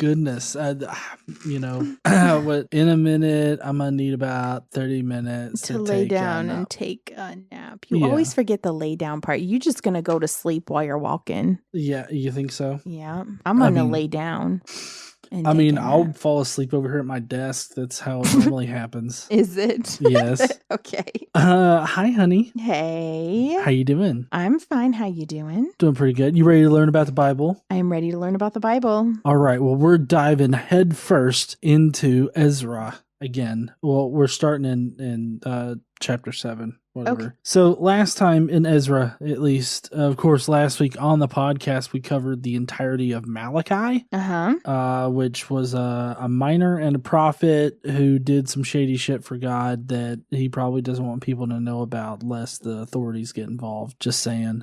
goodness. What in a minute, I'm going to need about 30 minutes to lay down and take a nap. You always forget the lay down part. You're just going to go to sleep while you're walking. Yeah, you think so? Yeah. I'm going to lay down. I'll fall asleep over here at my desk. That's how it normally happens. Is it? Yes. Okay. Hi, honey. Hey. How you doing? I'm fine. How you doing? Doing pretty good. You ready to learn about the Bible? I am ready to learn about the Bible. All right. Well, we're diving head first into Ezra again. Well, we're starting in chapter 7. Whatever. Okay. So last time in Ezra, at least, of course, last week on the podcast, we covered the entirety of Malachi, which was a miner and a prophet who did some shady shit for God that he probably doesn't want people to know about, lest the authorities get involved. Just saying.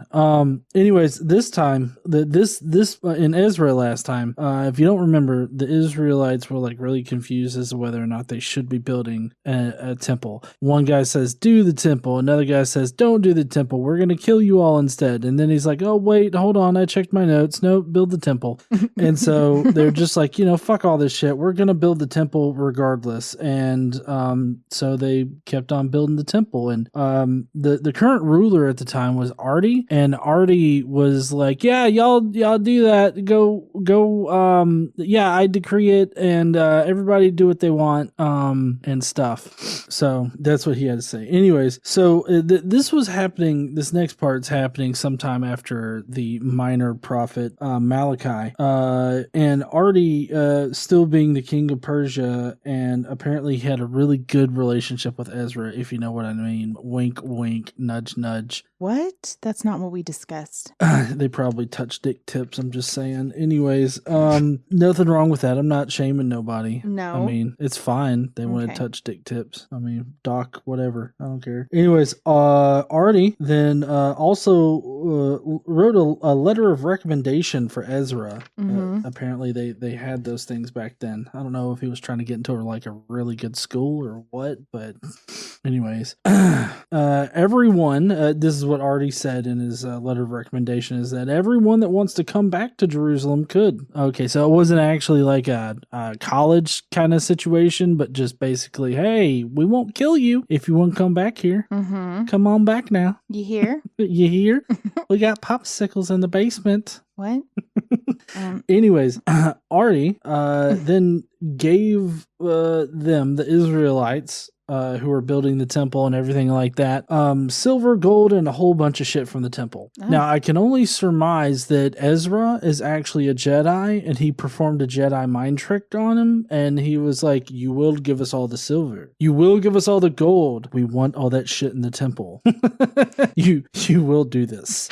Anyways, this time, this in Ezra last time, if you don't remember, the Israelites were like really confused as to whether or not they should be building a temple. One guy says, "Do the temple." Another guy says, "Don't do the temple. We're going to kill you all instead." And then he's like, "Oh, wait, hold on. I checked my notes. No, build the temple." And so they're just like, fuck all this shit. We're going to build the temple regardless. And so they kept on building the temple. And the current ruler at the time was Arty. And Arty was like, "Yeah, y'all do that. Go. Yeah, I decree it. And everybody do what they want and stuff." So that's what he had to say. Anyways, so this was happening, this next part's happening sometime after the minor prophet Malachi, and Arty still being the king of Persia, and apparently he had a really good relationship with Ezra, if you know what I mean. Wink, wink, nudge, nudge. What? That's not what we discussed. They probably touched dick tips, I'm just saying. Anyways, nothing wrong with that. I'm not shaming nobody. No. I mean, it's fine. They want to touch dick tips. I mean, doc, whatever. I don't care. Anyways, Arty then also wrote a letter of recommendation for Ezra. Apparently they had those things back then. I don't know if he was trying to get into like a really good school or what, but anyways, everyone, this is what Arty said in his letter of recommendation, is that everyone that wants to come back to Jerusalem could. Okay, so it wasn't actually like a college kind of situation, but just basically, hey, we won't kill you if you want to come back here. Come on back now. You hear? You hear? We got popsicles in the basement. What? Anyways, Arty then gave them, the Israelites, who were building the temple and everything like that, silver, gold, and a whole bunch of shit from the temple. Oh. Now, I can only surmise that Ezra is actually a Jedi, and he performed a Jedi mind trick on him, and he was like, "You will give us all the silver. You will give us all the gold. We want all that shit in the temple. You will do this."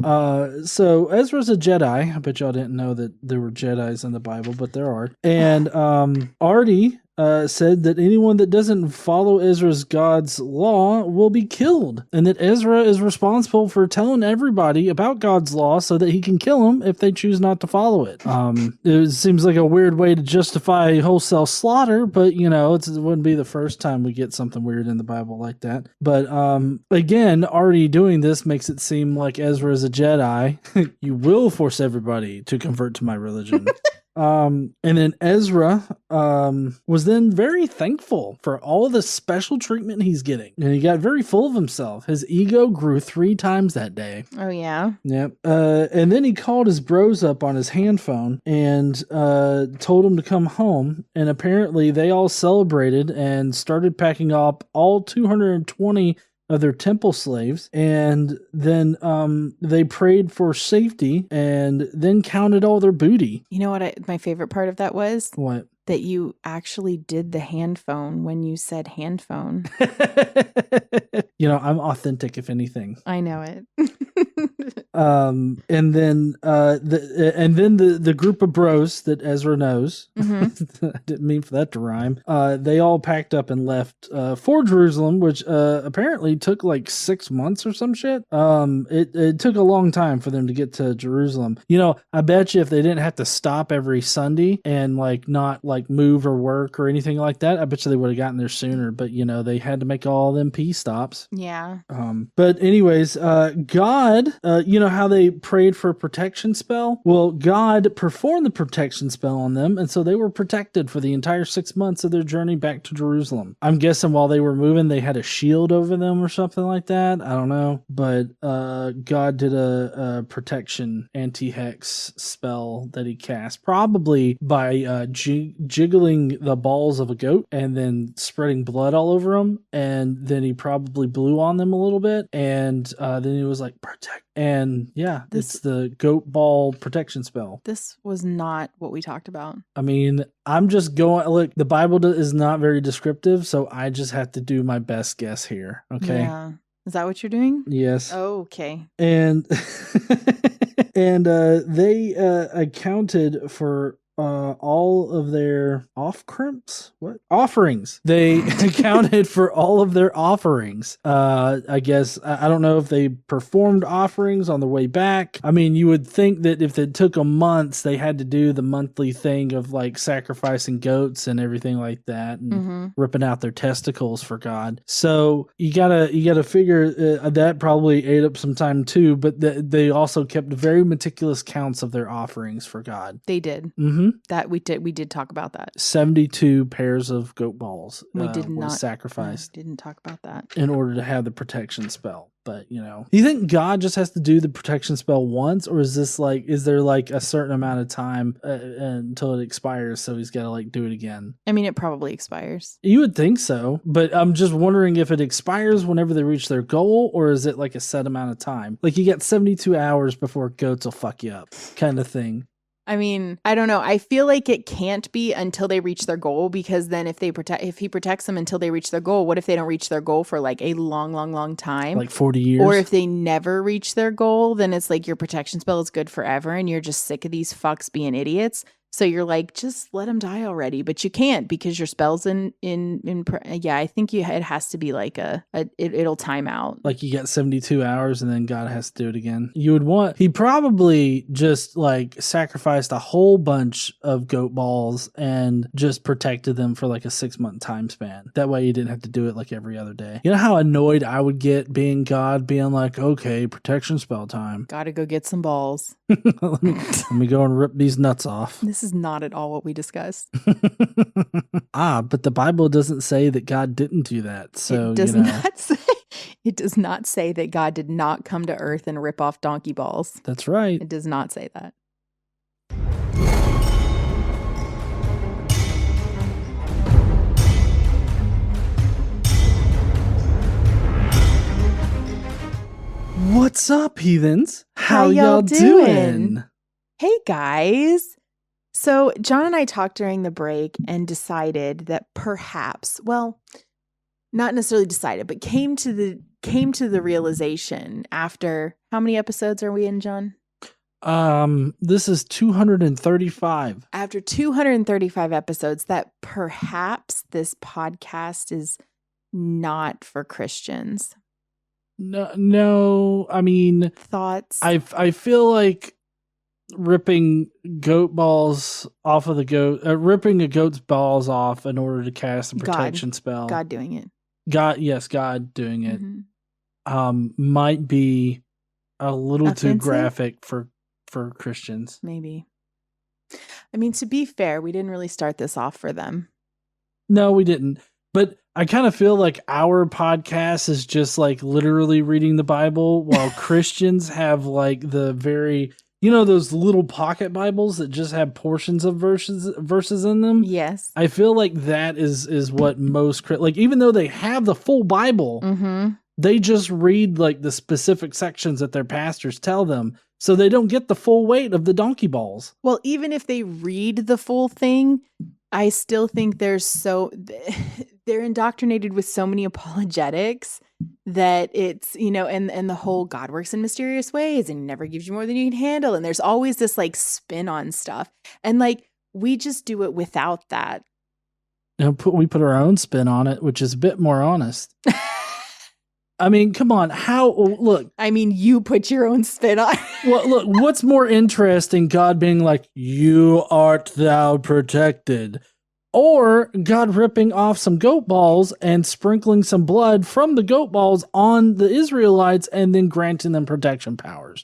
So Ezra's a Jedi. I bet y'all didn't know that there were Jedis in the Bible, but there are. And Arty said that anyone that doesn't follow Ezra's God's law will be killed, and that Ezra is responsible for telling everybody about God's law so that he can kill them if they choose not to follow it. It seems like a weird way to justify wholesale slaughter, but it wouldn't be the first time we get something weird in the Bible like that. But again, Arty doing this makes it seem like Ezra is a Jedi. You will force everybody to convert to my religion. And then Ezra was then very thankful for all the special treatment he's getting. And he got very full of himself. His ego grew 3 times that day. Oh, yeah? Yep. And then he called his bros up on his hand phone and told them to come home. And apparently they all celebrated and started packing up all 220 of their temple slaves, and then they prayed for safety and then counted all their booty. You know what my favorite part of that was? What? That you actually did the hand phone when you said hand phone. I'm authentic, if anything. I know it. And then the group of bros that Ezra knows, I didn't mean for that to rhyme, they all packed up and left for Jerusalem, which apparently took like 6 months or some shit. It took a long time for them to get to Jerusalem. I bet you if they didn't have to stop every Sunday and not move or work or anything like that, I bet you they would have gotten there sooner. But they had to make all them pee stops. Yeah. But anyways, God, know how they prayed for a protection spell? Well, God performed the protection spell on them, and so they were protected for the entire 6 months of their journey back to Jerusalem. I'm guessing while they were moving, they had a shield over them or something like that. I don't know. But God did a protection anti-hex spell that he cast, probably by jiggling the balls of a goat and then spreading blood all over them. And then he probably blew on them a little bit. And then he was like, protect. And yeah, it's the goat ball protection spell. This was not what we talked about. I mean, I'm just going, look, the Bible is not very descriptive, so I just have to do my best guess here. Okay. Yeah. Is that what you're doing? Yes. Oh, okay. And and they accounted for all of their offerings. They accounted for all of their offerings. I guess I don't know if they performed offerings on the way back. I mean, you would think that if it took them months, they had to do the monthly thing of like sacrificing goats and everything like that, and ripping out their testicles for God. So you gotta figure that probably ate up some time too. But they also kept very meticulous counts of their offerings for God. They did. That we did talk about that. 72 pairs of goat balls we did were not sacrificed. Didn't talk about that in order to have the protection spell. But do you think God just has to do the protection spell once, or is there like a certain amount of time until it expires, so he's got to like do it again? I mean, it probably expires. You would think so, but I'm just wondering if it expires whenever they reach their goal, or is it like a set amount of time? Like you get 72 hours before goats will fuck you up, kind of thing. I mean, I don't know. I feel like it can't be until they reach their goal, because then if he protects them until they reach their goal, what if they don't reach their goal for like a long time? Like 40 years? Or if they never reach their goal, then it's like your protection spell is good forever and you're just sick of these fucks being idiots. So you're like, just let them die already. But you can't, because your spell's I think it has to be like it'll time out. Like you get 72 hours and then God has to do it again. He probably just like sacrificed a whole bunch of goat balls and just protected them for like a 6-month time span. That way you didn't have to do it like every other day. You know how annoyed I would get being God, being like, okay, protection spell time. Gotta go get some balls. let me go and rip these nuts off. This is not at all what we discussed. But the Bible doesn't say that God didn't do that. So it does not say that God did not come to earth and rip off donkey balls. That's right. It does not say that. What's up, heathens? How y'all doing? Hey, guys. So John and I talked during the break and decided that perhaps, well, not necessarily decided, but came to the realization after, how many episodes are we in, John? This is 235. After 235 episodes, that perhaps this podcast is not for Christians. No, I mean, thoughts? I feel like ripping goat balls off of the goat, ripping a goat's balls off in order to cast a protection spell. God doing it. God doing it. Might be a little too graphic for Christians. Maybe. I mean, to be fair, we didn't really start this off for them. No, we didn't. But I kind of feel like our podcast is just like literally reading the Bible, while Christians have like the very, those little pocket Bibles that just have portions of verses in them. Yes. I feel like that is what most, like, even though they have the full Bible, they just read like the specific sections that their pastors tell them. So they don't get the full weight of the donkey balls. Well, even if they read the full thing, I still think they're indoctrinated with so many apologetics that it's, and the whole God works in mysterious ways and never gives you more than you can handle. And there's always this like spin on stuff. And like, we just do it without that. We put our own spin on it, which is a bit more honest. I mean, come on. Look. I mean, you put your own spin on it. Well, look, what's more interesting, God being like, you art thou protected? Or God ripping off some goat balls and sprinkling some blood from the goat balls on the Israelites and then granting them protection powers?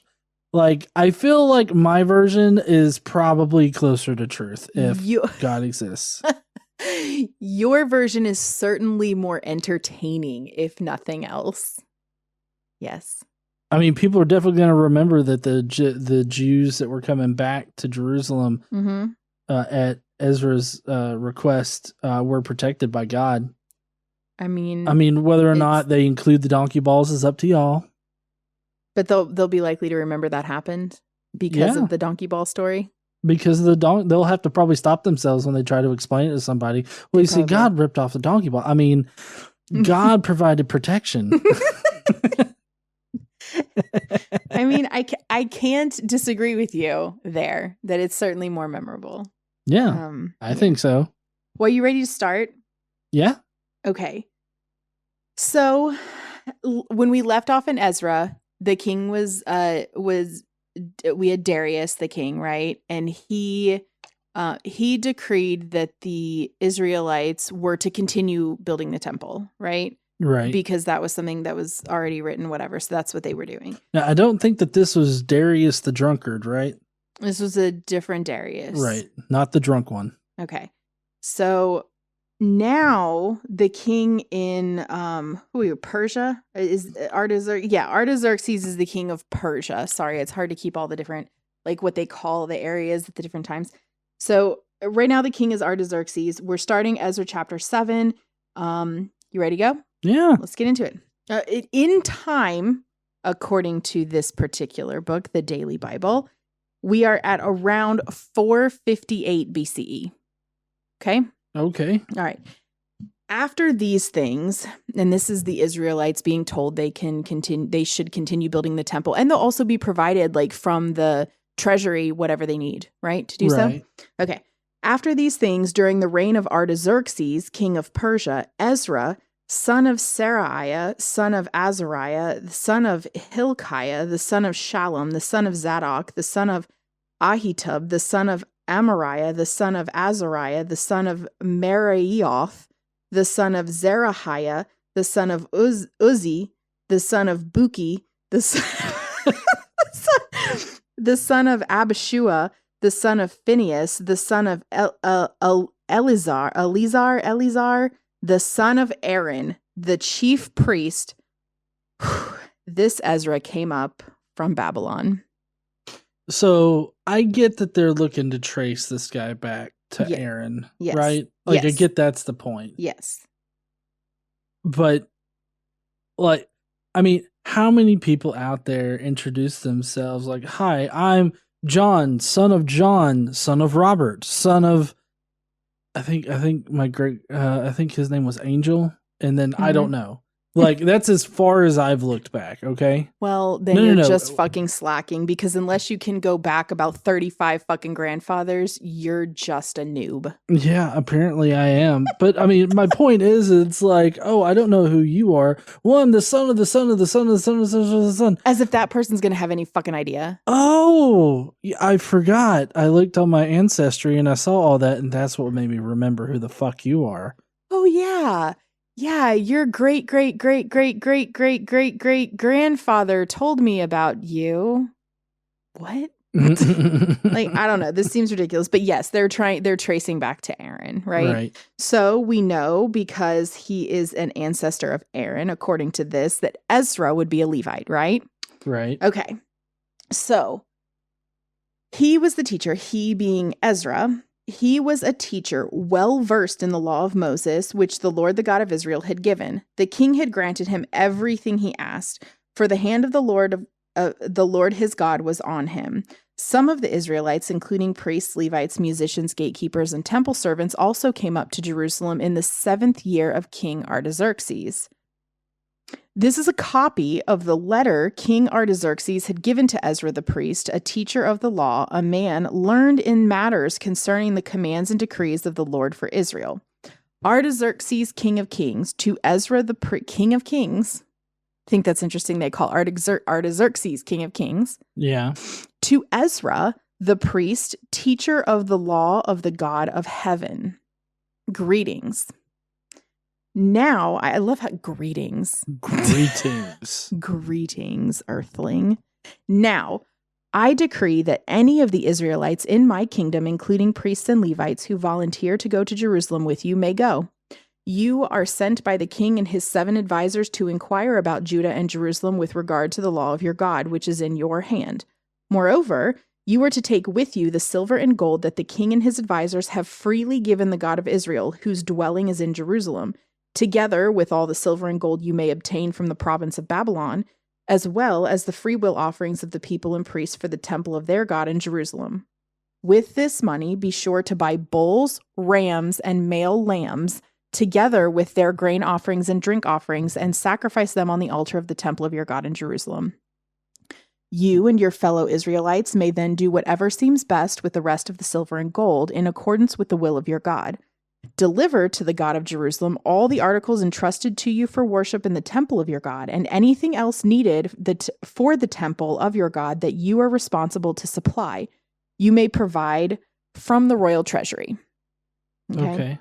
Like, I feel like my version is probably closer to truth if You- God exists. Your version is certainly more entertaining, if nothing else. Yes. I mean, people are definitely going to remember that the Jews that were coming back to Jerusalem at Ezra's request were protected by God. I mean, whether or not they include the donkey balls is up to y'all. But they'll be likely to remember that happened because of the donkey ball story. Because they'll have to probably stop themselves when they try to explain it to somebody. Well, you see, God ripped off the donkey ball. I mean, God provided protection. I mean, I can't disagree with you there that it's certainly more memorable. Yeah, I think so. Well, you ready to start? Yeah. Okay. So when we left off in Ezra, the king was we had Darius the king, right? And he decreed that the Israelites were to continue building the temple, right? Right. Because that was something that was already written, whatever. So that's what they were doing. Now, I don't think that this was Darius the drunkard, right? This was a different Darius. Right. Not the drunk one. Okay. So now the king in Persia is Artaxerxes. Yeah, Artaxerxes is the king of Persia. Sorry, it's hard to keep all the different, like what they call the areas at the different times. So right now the king is Artaxerxes. We're starting Ezra chapter 7. You ready to go? Yeah. Let's get into it. In time, according to this particular book, the Daily Bible, we are at around 458 BCE. Okay? Okay. All right. After these things, and this is the Israelites being told they should continue building the temple, and they'll also be provided like from the treasury whatever they need, right? To do so. Okay. After these things, during the reign of Artaxerxes, king of Persia, Ezra, son of Seraiah, son of Azariah, the son of Hilkiah, the son of Shallum, the son of Zadok, the son of Ahitub, the son of Amariah, the son of Azariah, the son of Meraioth, the son of Zerahiah, the son of Uzzi, the son of Buki, the son of Abishua, the son of Phinehas, the son of Eleazar, the son of Aaron, the chief priest. This Ezra came up from Babylon. So I get that they're looking to trace this guy back to Aaron, right? Like, I get that's the point. Yes. But, like, I mean, how many people out there introduce themselves like, hi, I'm John, son of Robert, son of, I think my great, I think his name was Angel, and then I don't know. Like, that's as far as I've looked back, okay? Well, then you're just fucking slacking, because unless you can go back about 35 fucking grandfathers, you're just a noob. Yeah, apparently I am. But, I mean, my point is, it's like, oh, I don't know who you are. Well, I'm the son of the son of the son of the son of the son of the son. As if that person's going to have any fucking idea. Oh, I forgot. I looked on my ancestry and I saw all that, and that's what made me remember who the fuck you are. Oh, yeah. Yeah, your great grandfather told me about you. What? Like, I don't know. This seems ridiculous. But yes, they're tracing back to Aaron, right? So we know, because he is an ancestor of Aaron, according to this, that Ezra would be a Levite, right? Right. Okay. So he was the teacher, he being Ezra. He was a teacher well versed in the law of Moses, which the Lord, the God of Israel, had given. The king had granted him everything he asked, for the hand of the Lord his God was on him. Some of the Israelites, including priests, Levites, musicians, gatekeepers, and temple servants, also came up to Jerusalem in the 7th year of King Artaxerxes. This is a copy of the letter King Artaxerxes had given to Ezra the priest, a teacher of the law, a man learned in matters concerning the commands and decrees of the Lord for Israel. Artaxerxes, king of kings, to Ezra the king of kings. I think that's interesting. They call Artaxerxes king of kings. Yeah. To Ezra the priest, teacher of the law of the God of heaven. Greetings. Now, I love how greetings. Greetings. Greetings, earthling. Now, I decree that any of the Israelites in my kingdom, including priests and Levites who volunteer to go to Jerusalem with you, may go. You are sent by the king and his 7 advisors to inquire about Judah and Jerusalem with regard to the law of your God, which is in your hand. Moreover, you are to take with you the silver and gold that the king and his advisors have freely given the God of Israel, whose dwelling is in Jerusalem, together with all the silver and gold you may obtain from the province of Babylon, as well as the freewill offerings of the people and priests for the temple of their God in Jerusalem. With this money, be sure to buy bulls, rams, and male lambs, together with their grain offerings and drink offerings, and sacrifice them on the altar of the temple of your God in Jerusalem. You and your fellow Israelites may then do whatever seems best with the rest of the silver and gold in accordance with the will of your God. Deliver to the God of Jerusalem all the articles entrusted to you for worship in the temple of your God, and anything else needed for the temple of your God that you are responsible to supply. You may provide from the royal treasury. Okay.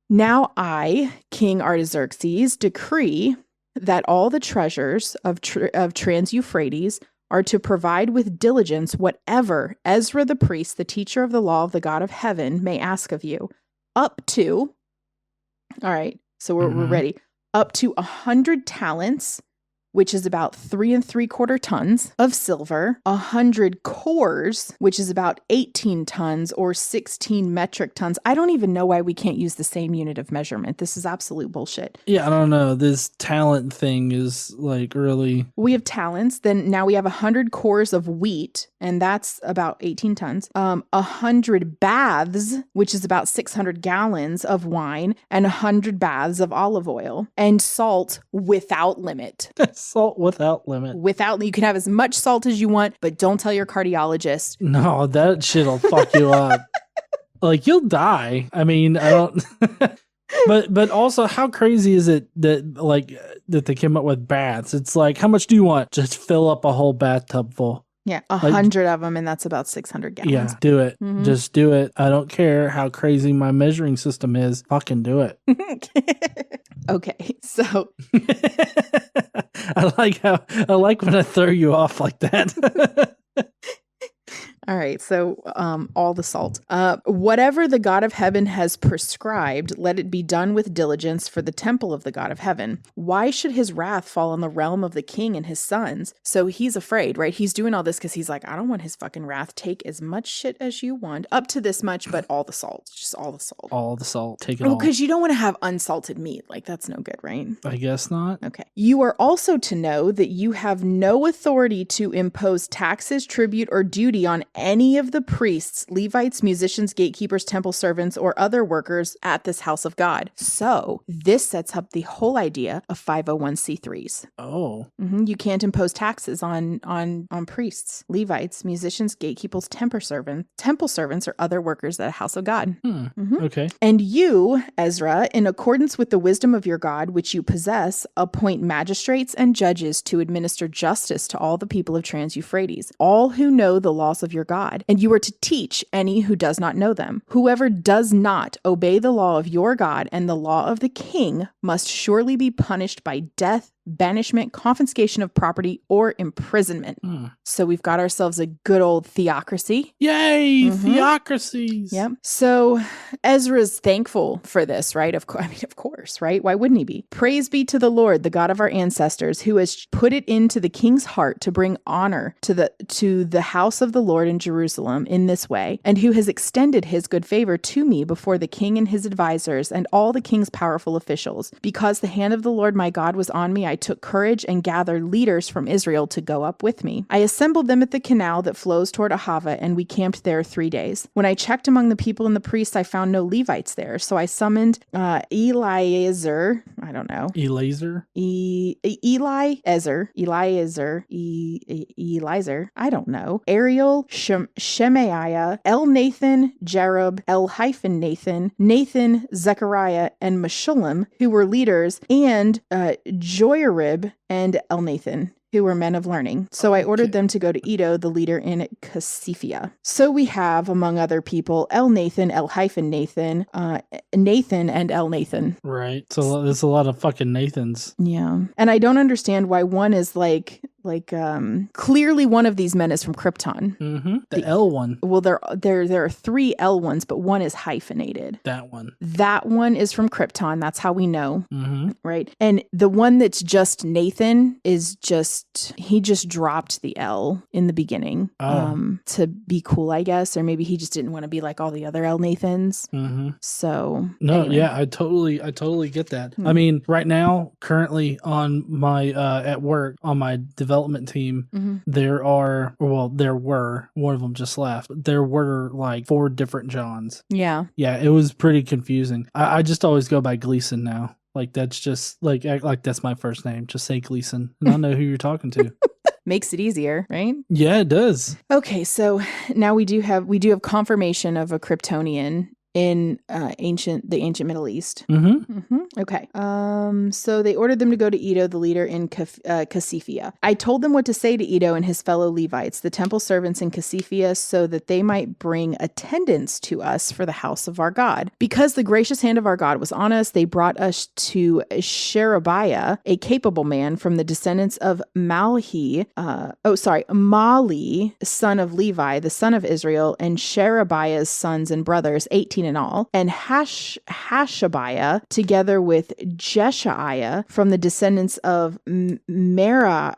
Now I, King Arty Xerxes, decree that all the treasures of Trans-Euphrates are to provide with diligence whatever Ezra the priest, the teacher of the law of the God of heaven, may ask of you, up to, all right, so we're ready, up to 100 talents, which is about 3 3/4 tons of silver, 100 cores, which is about 18 tons or 16 metric tons. I don't even know why we can't use the same unit of measurement. This is absolute bullshit. Yeah, I don't know. This talent thing is like really... We have talents. Then now we have 100 cores of wheat, and that's about 18 tons. 100 baths, which is about 600 gallons of wine, and 100 baths of olive oil, and salt without limit. Salt without limit. You can have as much salt as you want, but don't tell your cardiologist. No, that shit'll fuck you up. Like, you'll die. I mean, I don't... But also, how crazy is it that they came up with baths? It's like, how much do you want? Just fill up a whole bathtub full. Yeah, 100 of them, and that's about 600 gallons. Yeah, do it. Mm-hmm. Just do it. I don't care how crazy my measuring system is. Fucking do it. Okay, so I like when I throw you off like that. All right, so all the salt. Whatever the God of heaven has prescribed, let it be done with diligence for the temple of the God of heaven. Why should his wrath fall on the realm of the king and his sons? So he's afraid, right? He's doing all this because he's like, I don't want his fucking wrath. Take as much shit as you want, up to this much, but all the salt. Just all the salt. All the salt. Take it all. Because you don't want to have unsalted meat. Like, that's no good, right? I guess not. Okay. You are also to know that you have no authority to impose taxes, tribute, or duty on any of the priests, Levites, musicians, gatekeepers, temple servants, or other workers at this house of God. So this sets up the whole idea of 501c3s. Oh. Mm-hmm. You can't impose taxes on priests, Levites, musicians, gatekeepers, temple servants, or other workers at a house of God. Mm-hmm. Okay. And you, Ezra, in accordance with the wisdom of your God, which you possess, appoint magistrates and judges to administer justice to all the people of Trans-Euphrates, all who know the laws of your God. And you are to teach any who does not know them. Whoever does not obey the law of your God and the law of the king must surely be punished by death, banishment, confiscation of property, or imprisonment. So we've got ourselves a good old theocracy. Yay, theocracies. Yep. So Ezra's thankful for this, right? Of course, right? Why wouldn't he be? Praise be to the Lord, the God of our ancestors, who has put it into the king's heart to bring honor to the house of the Lord in Jerusalem in this way, and who has extended his good favor to me before the king and his advisors and all the king's powerful officials. Because the hand of the Lord my God was on me, I took courage and gathered leaders from Israel to go up with me. I assembled them at the canal that flows toward Ahava, and we camped there 3 days. When I checked among the people and the priests, I found no Levites there, so I summoned Eliezer, I don't know. Eliezer, I don't know. Ariel, Shemaiah, Elnathan, Jerub, Elhyphen Nathan, Zechariah, and Meshullam, who were leaders, and Joyarib and Elnathan, who were men of learning. So I ordered them to go to Edo, the leader in Casiphia. So we have, among other people, Elnathan, Elhyphen Nathan, and Elnathan. Right. So there's a lot of fucking Nathans. Yeah. And I don't understand why one is like clearly one of these men is from Krypton. Mm-hmm. The L one. Well, there are 3 L ones, but one is hyphenated. That one. That one is from Krypton. That's how we know. Mm-hmm. Right. And the one that's just Nathan is he just dropped the L in the beginning to be cool, I guess. Or maybe he just didn't want to be like all the other L Nathans. Mm-hmm. So no, anyway. yeah, I totally get that. Mm-hmm. I mean, right now, currently on my at work on my development team, mm-hmm. there were, one of them just left. There were like 4 different Johns. Yeah. Yeah, it was pretty confusing. I just always go by Gleason now. Like that's just like that's my first name. Just say Gleason, and I know who you're talking to. Makes it easier, right? Yeah, it does. Okay, so now we do have confirmation of a Kryptonian in the ancient Middle East. Mm-hmm. Mm-hmm. Okay. So they ordered them to go to Edo, the leader in Casiphia. I told them what to say to Edo and his fellow Levites, the temple servants in Casiphia, so that they might bring attendance to us for the house of our God. Because the gracious hand of our God was on us, they brought us to Sherebiah, a capable man from the descendants of Mali, son of Levi, the son of Israel, and Sherebiah's sons and brothers, 18 in all, and Hashabiah, together with Jeshaiah from the descendants of Merari,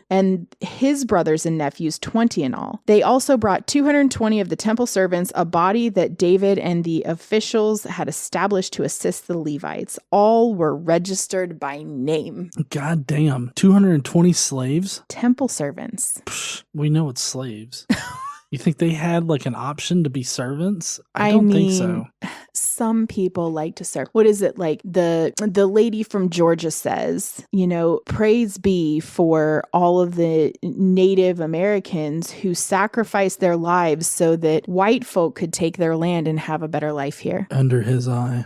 and his brothers and nephews, 20 in all. They also brought 220 of the temple servants, a body that David and the officials had established to assist the Levites. All were registered by name. God damn. 220 slaves? Temple servants. Psh, we know it's slaves. You think they had like an option to be servants? I don't think so. Some people like to serve. What is it like? The lady from Georgia says, praise be for all of the Native Americans who sacrificed their lives so that white folk could take their land and have a better life here. Under his eye.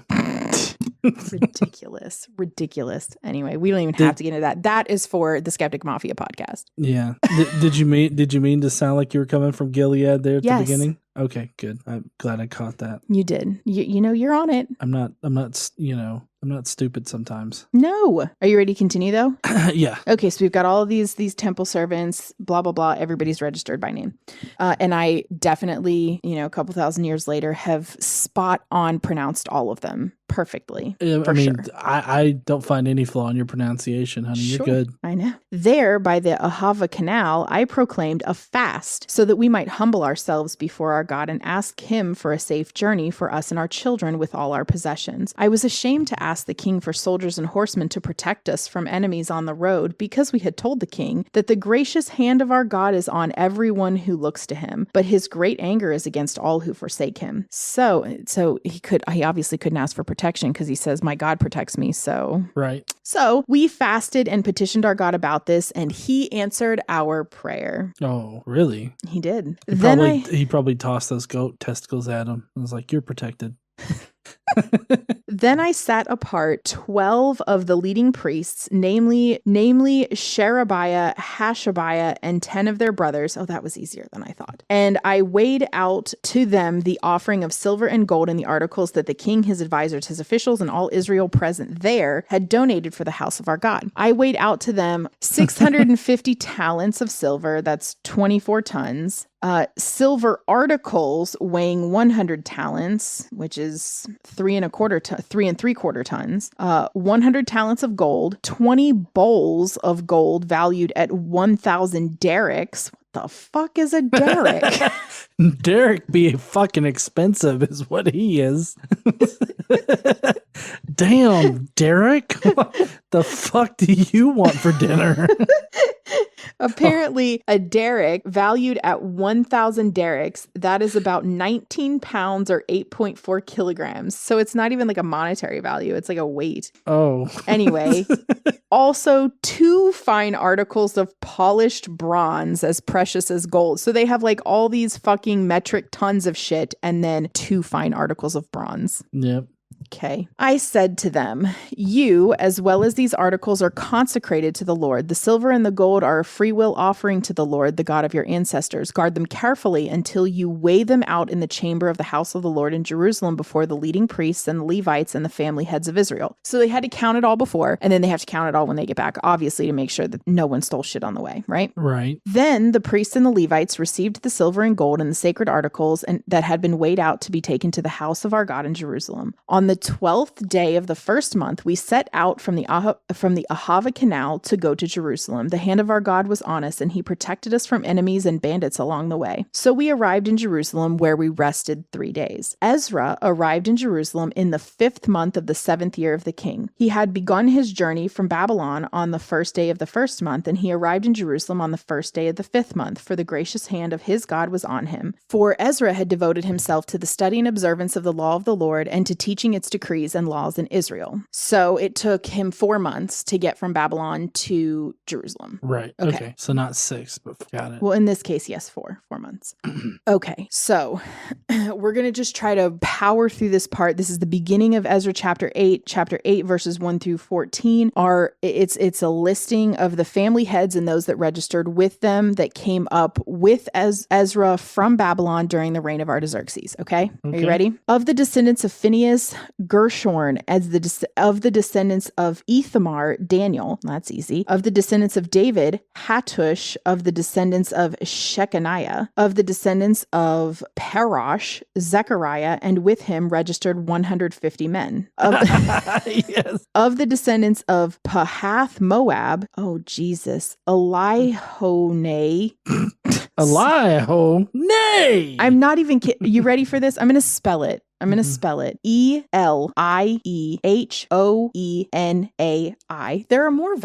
Ridiculous. Anyway, we don't even have to get into that. That is for the Skeptic Mafia podcast. Yeah. Did you mean to sound like you were coming from Gilead there at the beginning? Okay, good. I'm glad I caught that. You did. You're on it. I'm not stupid sometimes. No. Are you ready to continue though? Yeah. Okay, so we've got all of these temple servants, blah, blah, blah. Everybody's registered by name. And I definitely, a couple thousand years later have spot on pronounced all of them perfectly. I don't find any flaw in your pronunciation, honey. Sure. You're good. I know. There, by the Ahava Canal, I proclaimed a fast so that we might humble ourselves before our God and ask him for a safe journey for us and our children with all our possessions. I was ashamed to ask the king for soldiers and horsemen to protect us from enemies on the road, because we had told the king that the gracious hand of our God is on everyone who looks to him, but his great anger is against all who forsake him. So he obviously couldn't ask for protection because he says, my God protects me. So right. So we fasted and petitioned our God about this, and he answered our prayer. Oh, really? He did. He probably tossed those goat testicles at him and was like, you're protected. Then I set apart 12 of the leading priests, namely Sherebiah, Hashabiah, and 10 of their brothers. Oh, that was easier than I thought. And I weighed out to them the offering of silver and gold and the articles that the king, his advisors, his officials, and all Israel present there had donated for the house of our God. I weighed out to them 650 talents of silver, that's 24 tons. Silver articles weighing 100 talents, which is 3 3/4 tons, 100 talents of gold, 20 bowls of gold valued at 1,000 derricks. What the fuck is a derrick? Derrick be fucking expensive is what he is. Damn, Derrick. What the fuck do you want for dinner? Apparently, a derrick valued at 1,000 derricks, that is about 19 pounds or 8.4 kilograms. So it's not even like a monetary value. It's like a weight. Oh. Anyway, also 2 fine articles of polished bronze as precious as gold. So they have like all these fucking metric tons of shit and then 2 fine articles of bronze. Yep. Okay. I said to them, you, as well as these articles, are consecrated to the Lord. The silver and the gold are a free will offering to the Lord, the God of your ancestors. Guard them carefully until you weigh them out in the chamber of the house of the Lord in Jerusalem before the leading priests and the Levites and the family heads of Israel. So they had to count it all before, and then they have to count it all when they get back, obviously, to make sure that no one stole shit on the way, right? Right. Then the priests and the Levites received the silver and gold and the sacred articles that had been weighed out to be taken to the house of our God in Jerusalem. On the 12th day of the first month, we set out from the Ahava Canal to go to Jerusalem. The hand of our God was on us, and he protected us from enemies and bandits along the way. So we arrived in Jerusalem, where we rested 3 days. Ezra arrived in Jerusalem in the 5th month of the 7th year of the king. He had begun his journey from Babylon on the 1st day of the 1st month, and he arrived in Jerusalem on the 1st day of the 5th month, for the gracious hand of his God was on him. For Ezra had devoted himself to the study and observance of the law of the Lord and to teaching its decrees and laws in Israel. So it took him 4 months to get from Babylon to Jerusalem. Right. Okay. So not 6, but got it. Well, in this case, yes, 4 months. Okay. So we're going to just try to power through this part. This is the beginning of Ezra chapter 8. Chapter 8, verses 1 through 14 it's a listing of the family heads and those that registered with them that came up with Ezra from Babylon during the reign of Artaxerxes. Okay? Are you ready? Of the descendants of Phinehas, Gershon. Of the descendants of Ithamar, Daniel. That's easy. Of the descendants of David, Hattush. Of the descendants of Shechaniah. Of the descendants of Parosh, Zechariah, and with him registered 150 men. Yes. Of the descendants of Pahath Moab, oh Jesus, Elihone. Elihone. I'm not even kidding. You ready for this? I'm going to spell it. Eliehoenai. There are more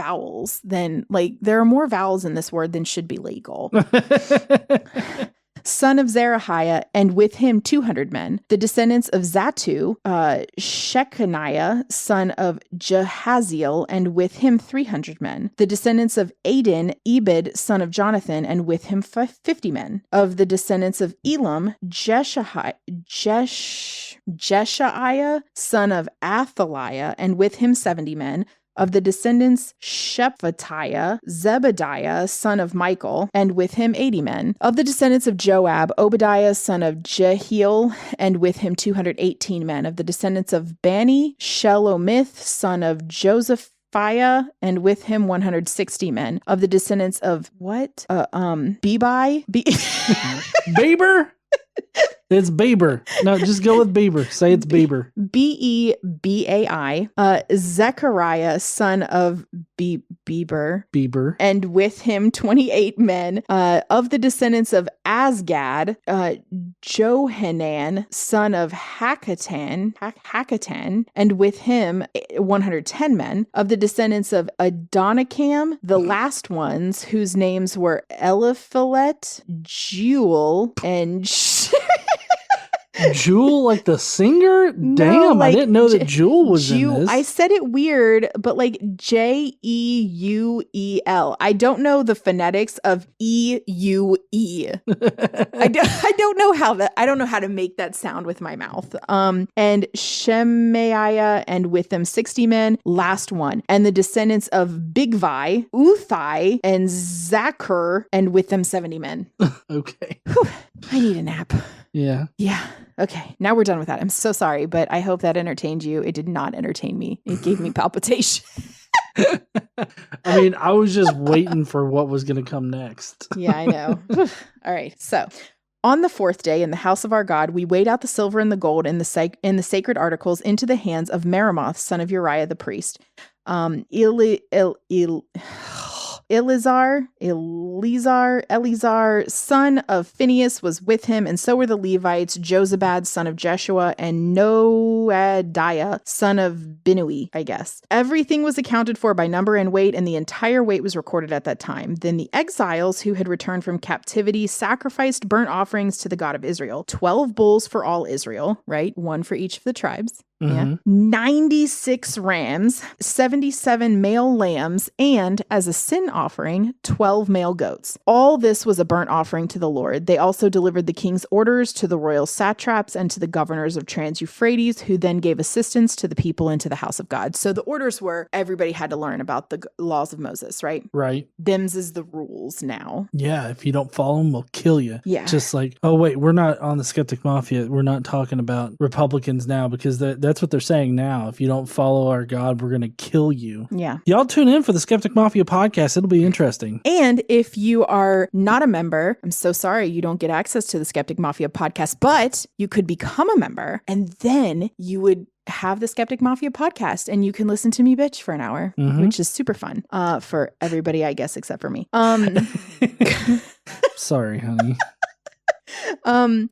vowels in this word than should be legal. Son of Zerahiah, and with him 200 men. The descendants of Zatu, Shechaniah, son of Jehaziel, and with him 300 men. The descendants of Adin, Ebed, son of Jonathan, and with him 50 men. Of the descendants of Elam, Jeshaiah, son of Athaliah, and with him 70 men. Of the descendants, Shephatiah, Zebediah, son of Michael, and with him 80 men. Of the descendants of Joab, Obadiah, son of Jehiel, and with him 218 men. Of the descendants of Bani, Shelomith, son of Joseph, and with him 160 men. Of the descendants of Bebai? Baber? It's Baber. No, just go with Baber. Say it's Baber. Bebai. Zechariah, son of Beber. And with him 28 men. Of the descendants of Azgad, Johanan, son of Hakatan, and with him 110 men. Of the descendants of Adonikam, the last ones, whose names were Eliphalet, Jewel, and Jewel, like the singer? Damn, I didn't know that Jewel was in this. I said it weird, but like Jeuel. I don't know the phonetics of E-U-E. I don't know how to make that sound with my mouth. And Shemaiah, and with them 60 men, last one. And the descendants of Bigvai, Uthai, and Zachar, and with them 70 men. Okay. Whew, I need a nap. Yeah. Okay. Now we're done with that. I'm so sorry, but I hope that entertained you. It did not entertain me. It gave me palpitation. I mean, I was just waiting for what was going to come next. Yeah, I know. All right. So on the 4th day in the house of our God, we weighed out the silver and the gold and the sacred articles into the hands of Meremoth, son of Uriah the priest. Eleazar, son of Phinehas, was with him, and so were the Levites, Jozabad, son of Jeshua, and Noadiah, son of Binnui, I guess. Everything was accounted for by number and weight, and the entire weight was recorded at that time. Then the exiles who had returned from captivity sacrificed burnt offerings to the God of Israel. 12 bulls for all Israel, right? 1 for each of the tribes. Yeah. 96 rams, 77 male lambs, and as a sin offering, 12 male goats. All this was a burnt offering to the Lord. They also delivered the king's orders to the royal satraps and to the governors of Trans-Euphrates, who then gave assistance to the people into the house of God. So the orders were everybody had to learn about the laws of Moses, right? Right. Them's is the rules now. Yeah, if you don't follow them, we'll kill you. Yeah. Just like, oh, wait, we're not on the Skeptic Mafia. We're not talking about Republicans now because that's what they're saying now. If you don't follow our God, we're going to kill you. Yeah. Y'all tune in for the Skeptic Mafia podcast. It'll be interesting. And if you are not a member, I'm so sorry you don't get access to the Skeptic Mafia podcast, but you could become a member and then you would have the Skeptic Mafia podcast and you can listen to me bitch for an hour, which is super fun for everybody, I guess, except for me. Sorry, honey.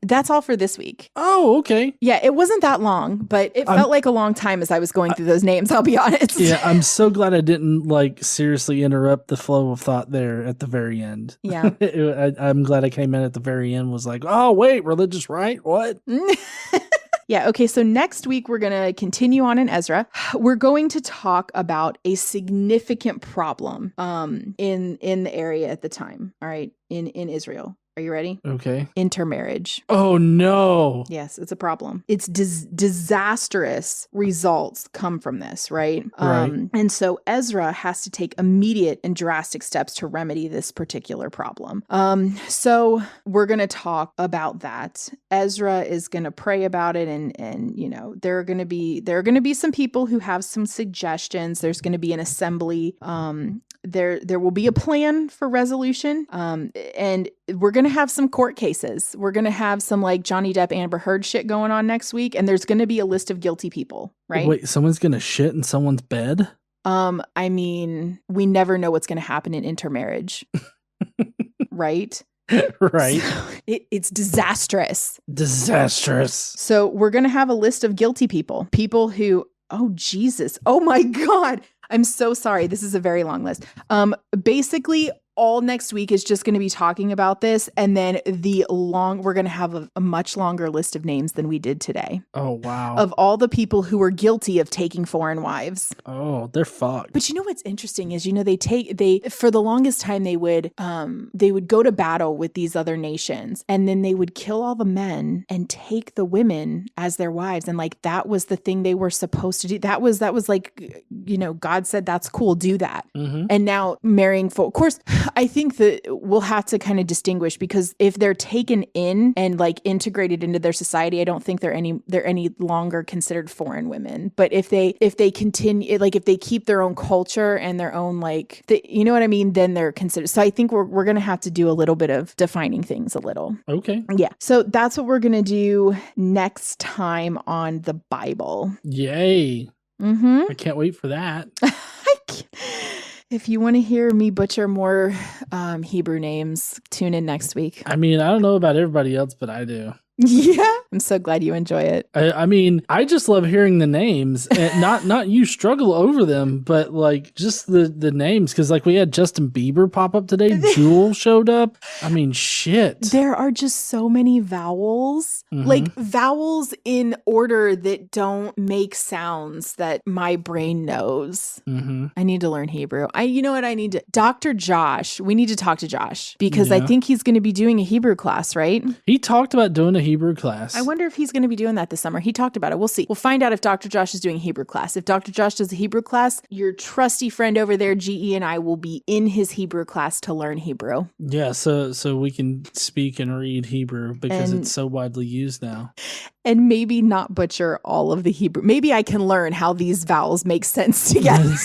That's all for this week. Oh, okay. Yeah, it wasn't that long, but it felt like a long time as I was going through those names, I'll be honest. Yeah, I'm so glad I didn't seriously interrupt the flow of thought there at the very end. Yeah. I'm glad I came in at the very end, was like, oh, wait, religious right? What? Yeah, okay, so next week we're going to continue on in Ezra. We're going to talk about a significant problem in the area at the time, all right, in Israel. Are you ready? Okay. Intermarriage. Oh, no. Yes, it's a problem. It's disastrous results come from this, right? Right. And so Ezra has to take immediate and drastic steps to remedy this particular problem. So we're going to talk about that. Ezra is going to pray about it, and you know, there are going to be some people who have some suggestions. There's going to be an assembly. There will be a plan for resolution, and we're going to have some court cases. We're going to have some like Johnny Depp, Amber Heard shit going on next week, and there's going to be a list of guilty people, right? Wait, someone's going to shit in someone's bed? I mean, we never know what's going to happen in intermarriage, right? Right. So it's disastrous. Disastrous. So we're going to have a list of guilty people who, oh, Jesus. Oh, my God. I'm so sorry. This is a very long list. Basically, all next week is just going to be talking about this. And then we're going to have a much longer list of names than we did today. Oh, wow. Of all the people who were guilty of taking foreign wives. Oh, they're fucked. But you know what's interesting is, you know, they for the longest time they would go to battle with these other nations, and then they would kill all the men and take the women as their wives. And like, that was the thing they were supposed to do. That was like, you know, God said, that's cool, do that. And now marrying of course, I think that we'll have to kind of distinguish, because if they're taken in and like integrated into their society, I don't think they're any longer considered foreign women. But if they continue, like if they keep their own culture and their own you know what I mean, then they're considered. So I think we're going to have to do a little bit of defining things a little. Okay. Yeah. So that's what we're going to do next time on the Bible. Yay. I can't wait for that. If you want to hear me butcher more Hebrew names, tune in next week. I mean, I don't know about everybody else, but I do. Yeah. I'm so glad you enjoy it. I mean, I just love hearing the names, and not you struggle over them, but like just the names. Cause like we had Justin Bieber pop up today. Jewel showed up. I mean, shit. There are just so many vowels, like vowels in order that don't make sounds that my brain knows. I need to learn Hebrew. You know what I need to, Dr. Josh, we need to talk to Josh, because I think he's going to be doing a Hebrew class, right? He talked about doing a Hebrew class. I wonder if he's going to be doing that this summer. He talked about it. We'll see. We'll find out if Dr. Josh is doing a Hebrew class. If Dr. Josh does a Hebrew class, your trusty friend over there, GE, and I will be in his Hebrew class to learn Hebrew. Yeah, so we can speak and read Hebrew, because it's so widely used now. And maybe not butcher all of the Hebrew. Maybe I can learn how these vowels make sense together.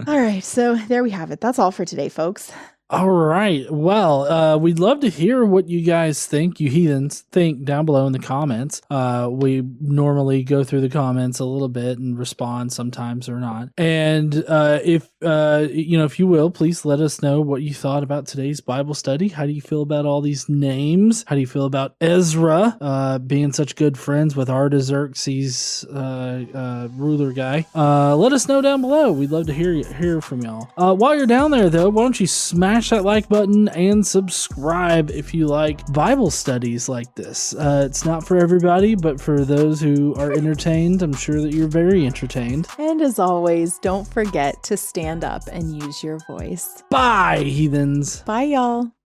All right, so there we have it. That's all for today, folks. All right. Well, we'd love to hear what you guys think, you heathens think, down below in the comments. We normally go through the comments a little bit and respond sometimes or not. And if if you will, please let us know what you thought about today's Bible study. How do you feel about all these names? How do you feel about Ezra being such good friends with Arty Xerxes, ruler guy? Let us know down below. We'd love to hear from y'all. While you're down there, though, why don't you smash that like button and subscribe if you like Bible studies like this. It's not for everybody, but for those who are entertained, I'm sure that you're very entertained. And as always, don't forget to stand up and use your voice. Bye, heathens. Bye, y'all.